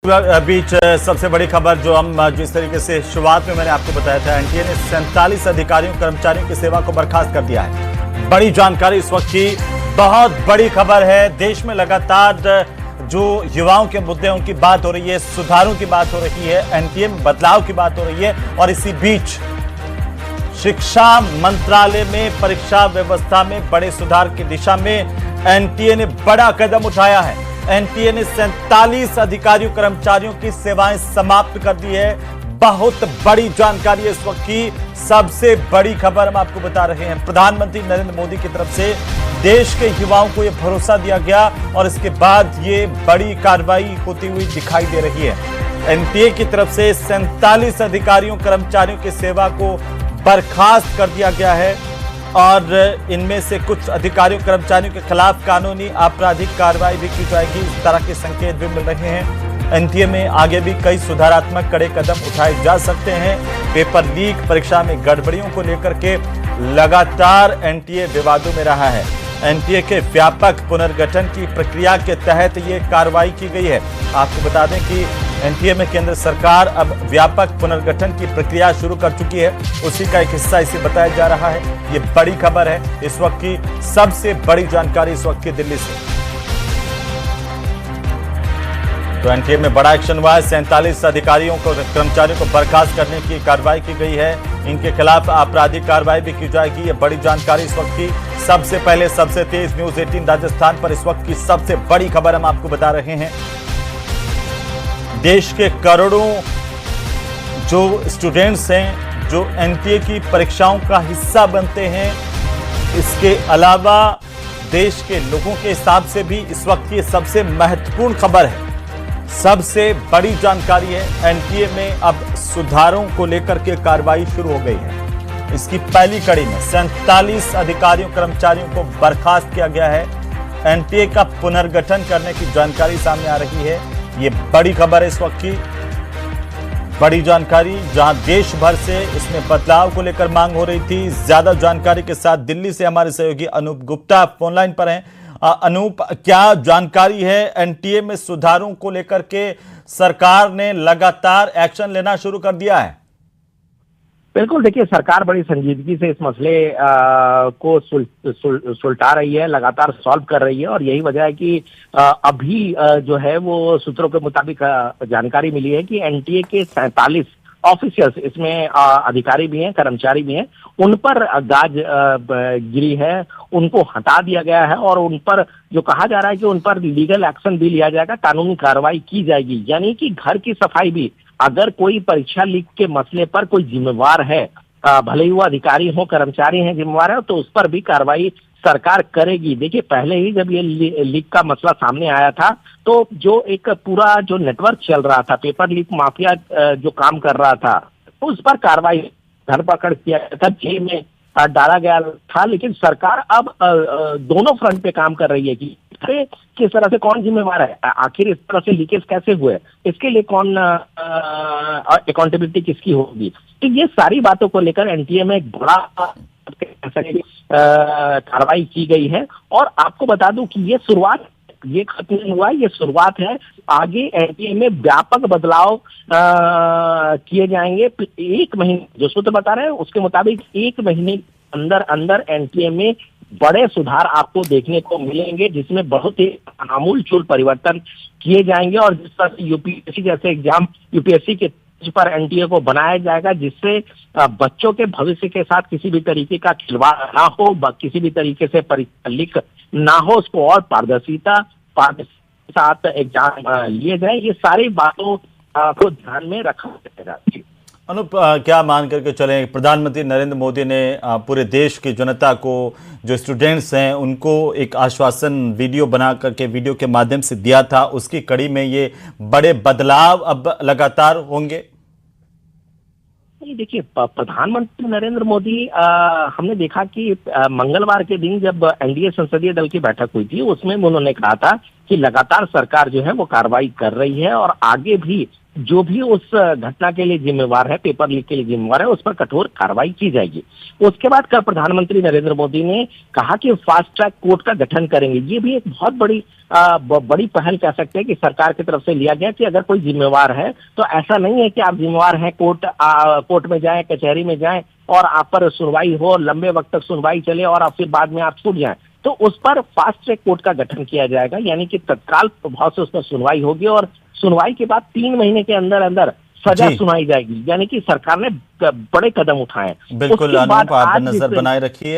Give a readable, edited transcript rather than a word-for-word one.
बीच सबसे बड़ी खबर जो हम जिस तरीके से शुरुआत में मैंने आपको बताया था, एनटीए ने 47 अधिकारियों कर्मचारियों की सेवा को बर्खास्त कर दिया है। बड़ी जानकारी इस वक्त की, बहुत बड़ी खबर है। देश में लगातार जो युवाओं के मुद्दे उनकी बात हो रही है, सुधारों की बात हो रही है, एनटीए में बदलाव की बात हो रही है और इसी बीच शिक्षा मंत्रालय में परीक्षा व्यवस्था में बड़े सुधार की दिशा में एनटीए ने बड़ा कदम उठाया है। एनटीए ने 47 अधिकारियों कर्मचारियों की सेवाएं समाप्त कर दी है। बहुत बड़ी जानकारी है इस वक्त की, सबसे बड़ी खबर हम आपको बता रहे हैं। प्रधानमंत्री नरेंद्र मोदी की तरफ से देश के युवाओं को यह भरोसा दिया गया और इसके बाद ये बड़ी कार्रवाई होती हुई दिखाई दे रही है। एनटीए की तरफ से 47 अधिकारियों कर्मचारियों की सेवा को बर्खास्त कर दिया गया है और इनमें से कुछ अधिकारियों कर्मचारियों के खिलाफ कानूनी आपराधिक कार्रवाई भी की जाएगी। इस तरह के संकेत भी मिल रहे हैं। एनटीए में आगे भी कई सुधारात्मक कड़े कदम उठाए जा सकते हैं। पेपर लीक, परीक्षा में गड़बड़ियों को लेकर के लगातार एनटीए विवादों में रहा है। एनटीए के व्यापक पुनर्गठन की प्रक्रिया के तहत ये कार्रवाई की गई है। आपको बता दें कि एनटीए में केंद्र सरकार अब व्यापक पुनर्गठन की प्रक्रिया शुरू कर चुकी है, उसी का एक हिस्सा इसे बताया जा रहा है। ये बड़ी खबर है, इस वक्त की सबसे बड़ी जानकारी इस वक्त की दिल्ली से। तो एनटीए में बड़ा एक्शन हुआ है। 47 अधिकारियों को कर्मचारियों को बर्खास्त करने की कार्रवाई की गई है। इनके खिलाफ आपराधिक कार्रवाई भी की जाएगी। ये बड़ी जानकारी इस वक्त की। सबसे पहले सबसे तेज न्यूज 18 राजस्थान पर इस वक्त की सबसे बड़ी खबर हम आपको बता रहे हैं। देश के करोड़ों जो स्टूडेंट्स हैं, जो एनटीए की परीक्षाओं का हिस्सा बनते हैं, इसके अलावा देश के लोगों के हिसाब से भी इस वक्त की सबसे महत्वपूर्ण खबर है, सबसे बड़ी जानकारी है। एनटीए में अब सुधारों को लेकर के कार्रवाई शुरू हो गई है। इसकी पहली कड़ी में 47 अधिकारियों कर्मचारियों को बर्खास्त किया गया है। एनटीए का पुनर्गठन करने की जानकारी सामने आ रही है। ये बड़ी खबर है इस वक्त की, बड़ी जानकारी, जहां देश भर से इसमें बदलाव को लेकर मांग हो रही थी। ज्यादा जानकारी के साथ दिल्ली से हमारे सहयोगी अनूप गुप्ता फोनलाइन पर हैं। अनूप, क्या जानकारी है? एनटीए में सुधारों को लेकर के सरकार ने लगातार एक्शन लेना शुरू कर दिया है। बिल्कुल, देखिए, सरकार बड़ी संजीदगी से इस मसले को सुलझा रही है, लगातार सॉल्व कर रही है और यही वजह है कि अभी जो है वो सूत्रों के मुताबिक जानकारी मिली है कि एनटीए के 47 ऑफिसर्स, इसमें अधिकारी भी हैं, कर्मचारी भी हैं, उन पर गाज गिरी है, उनको हटा दिया गया है और उन पर जो कहा जा रहा है कि उन पर लीगल एक्शन भी लिया जाएगा, कानूनी कार्रवाई की जाएगी। यानी कि घर की सफाई भी, अगर कोई परीक्षा लीक के मसले पर कोई जिम्मेवार है, भले ही वो अधिकारी हो, कर्मचारी हैं, जिम्मेवार है, तो उस पर भी कार्रवाई सरकार करेगी। देखिए, पहले ही जब ये लीक का मसला सामने आया था तो जो एक पूरा जो नेटवर्क चल रहा था, पेपर लीक माफिया जो काम कर रहा था, उस पर कार्रवाई, धरपकड़ किया गया था, जेल में डाला गया था। लेकिन सरकार अब दोनों फ्रंट पे काम कर रही है कि किस तरह से कौन जिम्मेवार है, आखिर इस तरह से लीकेज कैसे हुए, इसके लिए कौन अकाउंटेबिलिटी किसकी होगी। तो ये सारी बातों को लेकर एनटीए में एक बड़ा कार्रवाई की गई है। और आपको बता दूं कि ये शुरुआत, ये खत्म नहीं हुआ, ये शुरुआत है। आगे एनटीए में व्यापक बदलाव किए जाएंगे। एक महीने, जो सूत्र बता रहे हैं उसके मुताबिक 1 महीने अंदर अंदर एनटीए में बड़े सुधार आपको देखने को मिलेंगे, जिसमें बहुत ही आमूलचूल परिवर्तन किए जाएंगे। और जिस तरह से यूपीएससी जैसे एग्जाम, यूपीएससी के पर एनटीए को बनाया जाएगा, जिससे बच्चों के भविष्य के साथ किसी भी तरीके का खिलवाड़ ना हो, किसी भी तरीके से परीक्षा लीक ना हो, उसको और पारदर्शिता के साथ एग्जाम लिए जाए। ये सारी बातों को ध्यान में रखा जाएगा। अनूप, क्या मान करके चलें, प्रधानमंत्री नरेंद्र मोदी ने पूरे देश की जनता को, जो स्टूडेंट्स हैं, उनको एक आश्वासन वीडियो बना करके, वीडियो के माध्यम से दिया था, उसकी कड़ी में ये बड़े बदलाव अब लगातार होंगे? देखिए, प्रधानमंत्री नरेंद्र मोदी, हमने देखा कि मंगलवार के दिन जब एनडीए संसदीय दल की बैठक हुई थी, उसमें उन्होंने कहा था कि लगातार सरकार जो है वो कार्रवाई कर रही है और आगे भी जो भी उस घटना के लिए जिम्मेवार है, पेपर लीक के लिए जिम्मेवार है, उस पर कठोर कार्रवाई की जाएगी। उसके बाद कल प्रधानमंत्री नरेंद्र मोदी ने कहा कि फास्ट ट्रैक कोर्ट का गठन करेंगे। ये भी एक बहुत बड़ी पहल कह सकते हैं कि सरकार की तरफ से लिया गया कि अगर कोई जिम्मेवार है तो ऐसा नहीं है कि आप जिम्मेवार हैं, कोर्ट में जाएं, कचहरी में जाएं और आप पर सुनवाई हो, लंबे वक्त तक सुनवाई चले और आप फिर बाद में आप छूट जाएं। तो उस पर फास्ट ट्रैक कोर्ट का गठन किया जाएगा, यानी कि तत्काल प्रभाव से उस पर सुनवाई होगी और सुनवाई के बाद 3 महीने के अंदर अंदर सजा सुनाई जाएगी। यानी कि सरकार ने बड़े कदम उठाए। बिल्कुल अनूप, आप नजर बनाए रखिए।